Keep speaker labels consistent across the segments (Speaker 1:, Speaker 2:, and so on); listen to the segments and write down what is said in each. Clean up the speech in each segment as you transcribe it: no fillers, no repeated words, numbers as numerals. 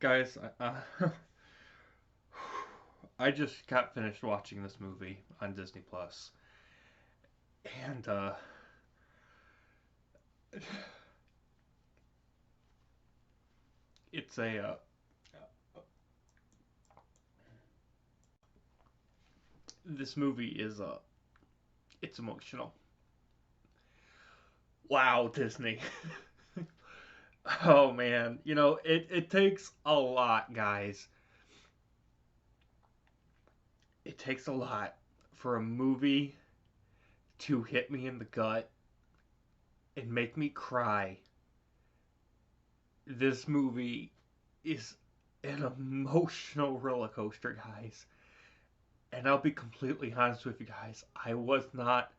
Speaker 1: Guys, I just got finished watching this movie on Disney Plus, and it's a this movie is it's emotional. Wow, Disney. Oh man, it takes a lot, guys. It takes a lot for a movie to hit me in the gut and make me cry. This movie is an emotional roller coaster, guys. And I'll be completely honest with you guys, I was not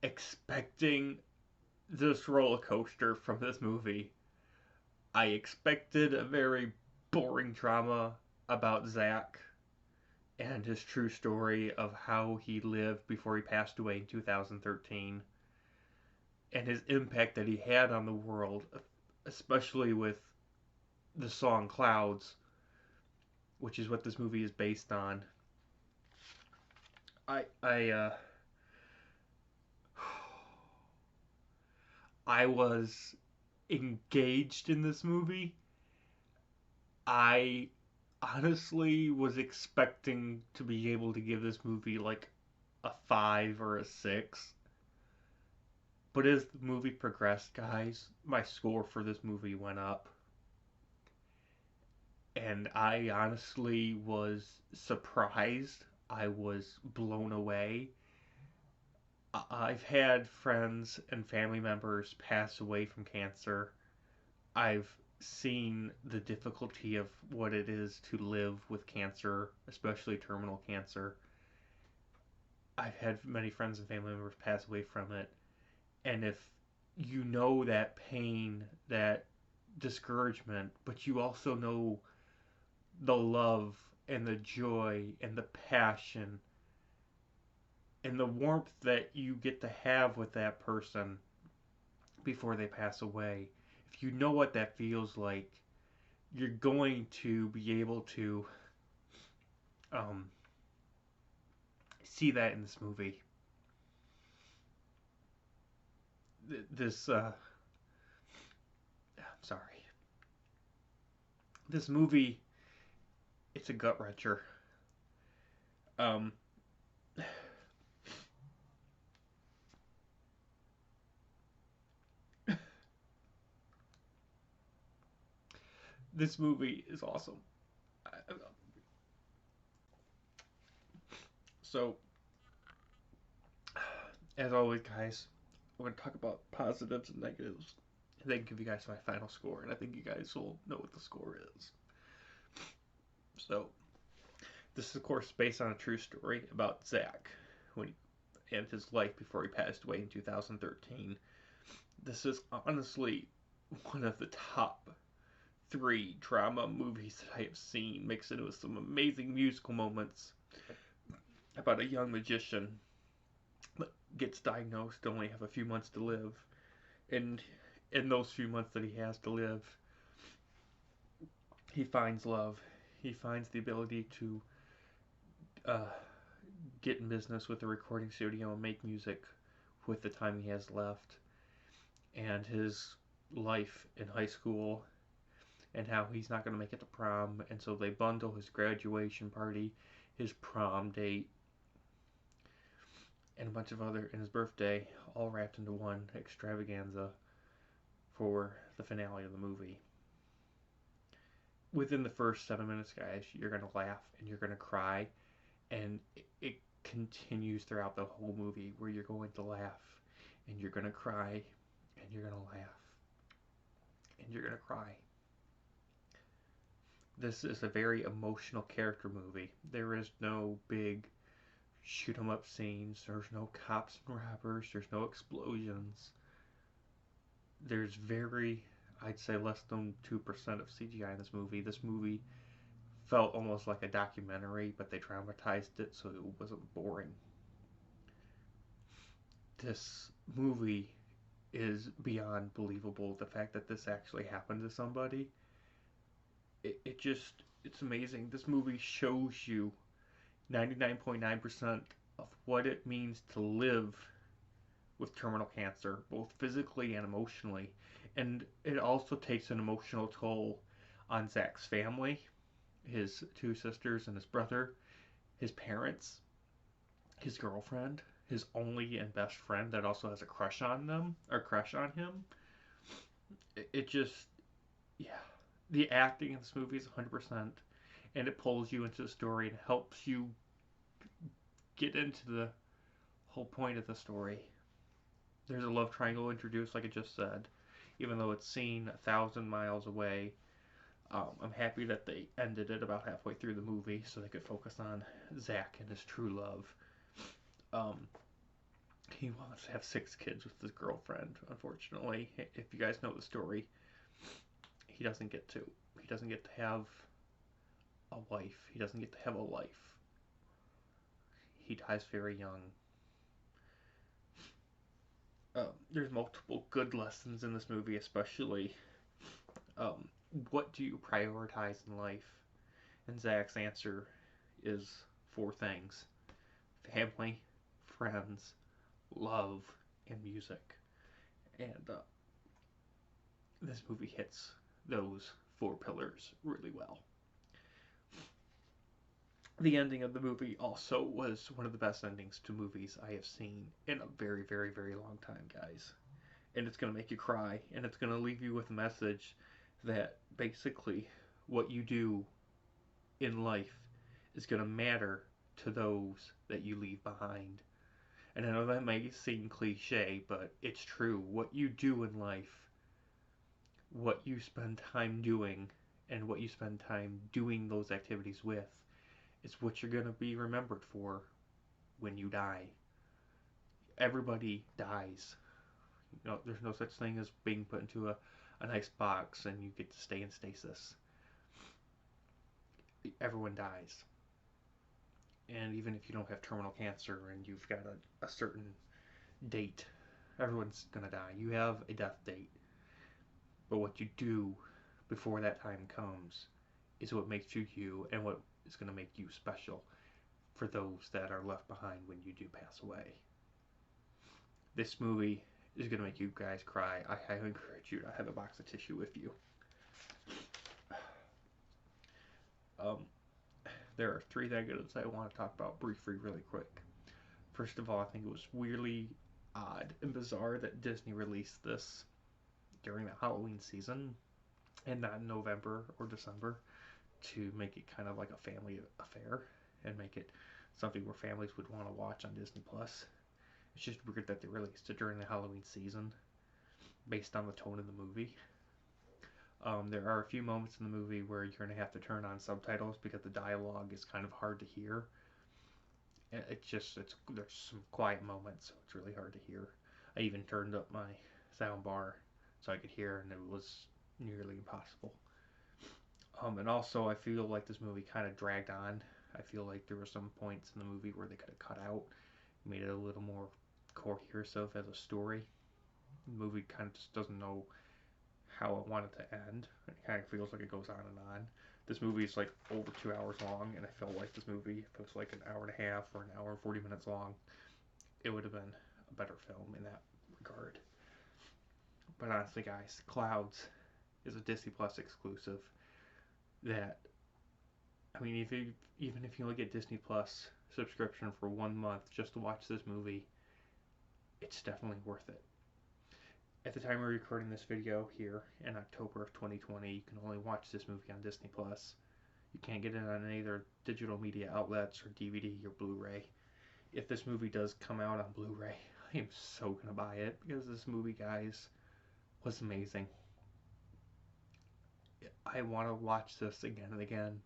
Speaker 1: expecting this roller coaster from this movie. I expected a very boring drama about Zach and his true story of how he lived before he passed away in 2013 and his impact that he had on the world, especially with the song Clouds, which is what this movie is based on. I I was engaged in this movie. I honestly was expecting to be able to give this movie like a 5 or a 6. But as the movie progressed, guys, my score for this movie went up. And I honestly was surprised. I was blown away. I've had friends and family members pass away from cancer. I've seen the difficulty of what it is to live with cancer, especially terminal cancer. I've had many friends and family members pass away from it. And if you know that pain, that discouragement, but you also know the love and the joy and the passion and the warmth that you get to have with that person before they pass away, if you know what that feels like, you're going to be able to um, see that in this movie. This, I'm sorry, this movie, it's a gut wrencher. Um, this movie is awesome. So, as always, guys, we're going to talk about positives and negatives, and then give you guys my final score, and I think you guys will know what the score is. So, this is, of course, based on a true story about Zach when and his life before he passed away in 2013. This is honestly one of the top three drama movies that I have seen, mixed in with some amazing musical moments about a young magician that gets diagnosed to only have a few months to live. And in those few months that he has to live, he finds love. He finds the ability to uh, get in business with a recording studio and make music with the time he has left. And his life in high school and how he's not going to make it to prom. And so they bundle his graduation party, his prom date, and a bunch of other, and his birthday, all wrapped into one extravaganza for the finale of the movie. Within the first 7 minutes, guys, you're going to laugh and you're going to cry, and it continues throughout the whole movie where you're going to laugh and you're going to cry and you're going to laugh and you're going to cry. This is a very emotional character movie. There is no big shoot 'em up scenes. There's no cops and robbers. There's no explosions. There's very, I'd say, less than 2% of CGI in this movie. This movie felt almost like a documentary, but they dramatized it so it wasn't boring. This movie is beyond believable. The fact that this actually happened to somebody, it's amazing. This movie shows you 99.9% of what it means to live with terminal cancer, both physically and emotionally. And it also takes an emotional toll on Zach's family, his two sisters and his brother, his parents, his girlfriend, his only and best friend that also has a crush on them or crush on him. It just, yeah. The acting in this movie is 100%, and it pulls you into the story and helps you get into the whole point of the story. There's a love triangle introduced, like I just said, even though it's seen 1,000 miles away. I'm happy that they ended it about halfway through the movie so they could focus on Zach and his true love. Um, he wants to have 6 kids with his girlfriend, unfortunately. If you guys know the story, he doesn't get to. He doesn't get to have a wife. He doesn't get to have a life. He dies very young. There's multiple good lessons in this movie, especially um, what do you prioritize in life? And Zach's answer is 4 things: family, friends, love, and music. And this movie hits those 4 pillars really well. The ending of the movie also was one of the best endings to movies I have seen in a very, very, very long time, guys. And it's going to make you cry, and it's going to leave you with a message that basically what you do in life is going to matter to those that you leave behind. And I know that may seem cliche, but it's true. What you do in life, what you spend time doing, and what you spend time doing those activities with is what you're going to be remembered for when you die. Everybody dies. You know, there's no such thing as being put into a nice box and you get to stay in stasis. Everyone dies. And even if you don't have terminal cancer and you've got a certain date, everyone's going to die. You have a death date. But what you do before that time comes is what makes you you and what is going to make you special for those that are left behind when you do pass away. This movie is going to make you guys cry. I highly encourage you to have a box of tissue with you. Um, there are 3 negatives I want to talk about briefly, really quick. First of all, I think it was weirdly odd and bizarre that Disney released this during the Halloween season and not in November or December to make it kind of like a family affair and make it something where families would want to watch on Disney Plus. It's just weird that they released it during the Halloween season based on the tone of the movie. There are a few moments in the movie where you're going to have to turn on subtitles because the dialogue is kind of hard to hear. There's some quiet moments, so it's really hard to hear. I even turned up my sound bar so I could hear, and it was nearly impossible. And also, I feel like this movie kind of dragged on. I feel like there were some points in the movie where they could have cut out, made it a little more cohesive as a story. The movie kind of just doesn't know how I want it to end. It kind of feels like it goes on and on. This movie is like over 2 hours long, and I felt like this movie, if it was like an hour and a half or an hour and 40 minutes long, it would have been a better film in that regard. But honestly, guys, Clouds is a Disney Plus exclusive that, I mean, even if you only get Disney Plus subscription for 1 month just to watch this movie, it's definitely worth it. At the time of recording this video here in October of 2020, you can only watch this movie on Disney Plus. You can't get it on any other digital media outlets or DVD or Blu-ray. If this movie does come out on Blu-ray, I am so gonna buy it because this movie, guys, was amazing. I want to watch this again and again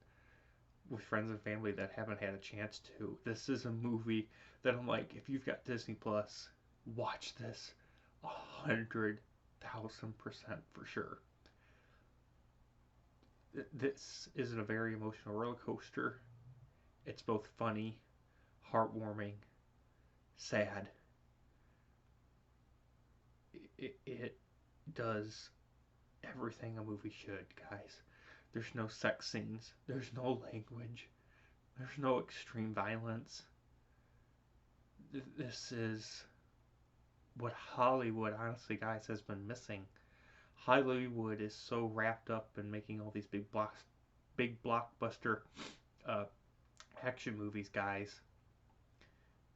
Speaker 1: with friends and family that haven't had a chance to. This is a movie that I'm like, if you've got Disney Plus, watch this 100,000% for sure. This is a very emotional roller coaster. It's both funny, heartwarming, sad. It does everything a movie should, guys. There's no sex scenes. There's no language. There's no extreme violence. This is what Hollywood, honestly, guys, has been missing. Hollywood is so wrapped up in making all these big blockbuster uh, action movies, guys,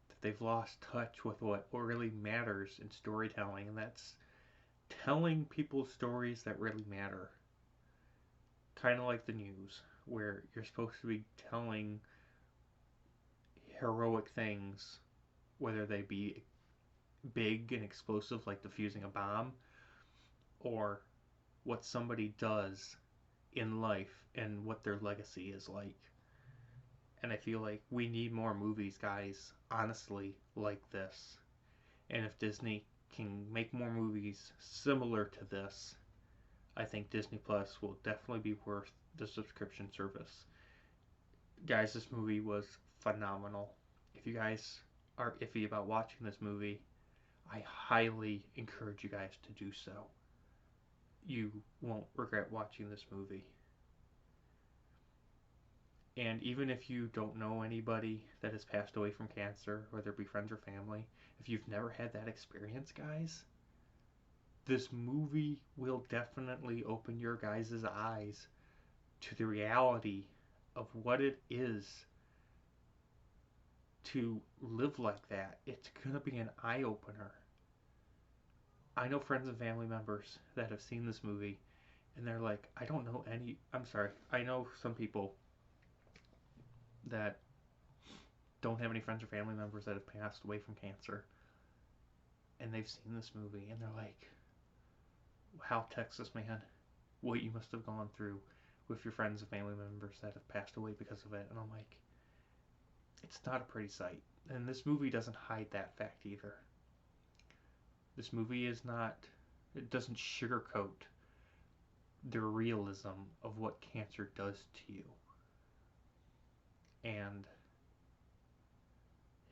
Speaker 1: that they've lost touch with what really matters in storytelling, and that's telling people stories that really matter. Kind of like the news, where you're supposed to be telling heroic things, whether they be big and explosive, like defusing a bomb, or what somebody does in life and what their legacy is like. And I feel like we need more movies, guys, honestly, like this. And if Disney can make more movies similar to this, I think Disney Plus will definitely be worth the subscription service. Guys, this movie was phenomenal. If you guys are iffy about watching this movie, I highly encourage you guys to do so. You won't regret watching this movie. And even if you don't know anybody that has passed away from cancer, whether it be friends or family, if you've never had that experience, guys, this movie will definitely open your guys' eyes to the reality of what it is to live like that. It's gonna be an eye opener. I know friends and family members that have seen this movie and they're like, I don't know any. I'm sorry. I know some people that don't have any friends or family members that have passed away from cancer and they've seen this movie and they're like, wow, Texas man, what you must have gone through with your friends and family members that have passed away because of it. And I'm like, it's not a pretty sight. And this movie doesn't hide that fact either. This movie is not, it doesn't sugarcoat the realism of what cancer does to you. And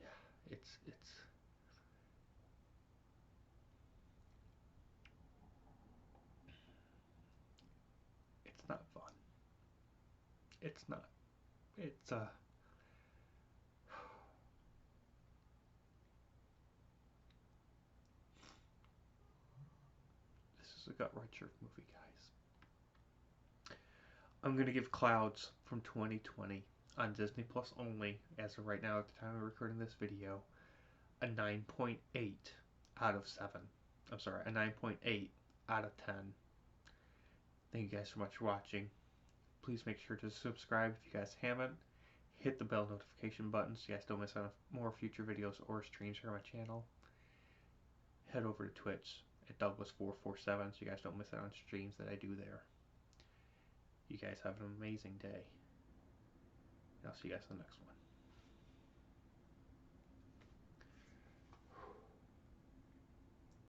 Speaker 1: yeah, it's not fun. It's not. It's this is a gut wrencher movie, guys. I'm gonna give Clouds from 2020 on Disney Plus only, as of right now at the time of recording this video, a 9.8 out of 7. I'm sorry, a 9.8 out of 10. Thank you guys so much for watching. Please make sure to subscribe if you guys haven't. Hit the bell notification button so you guys don't miss out on more future videos or streams here on my channel. Head over to Twitch at Douglas447 so you guys don't miss out on streams that I do there. You guys have an amazing day. And I'll see you guys in the next one.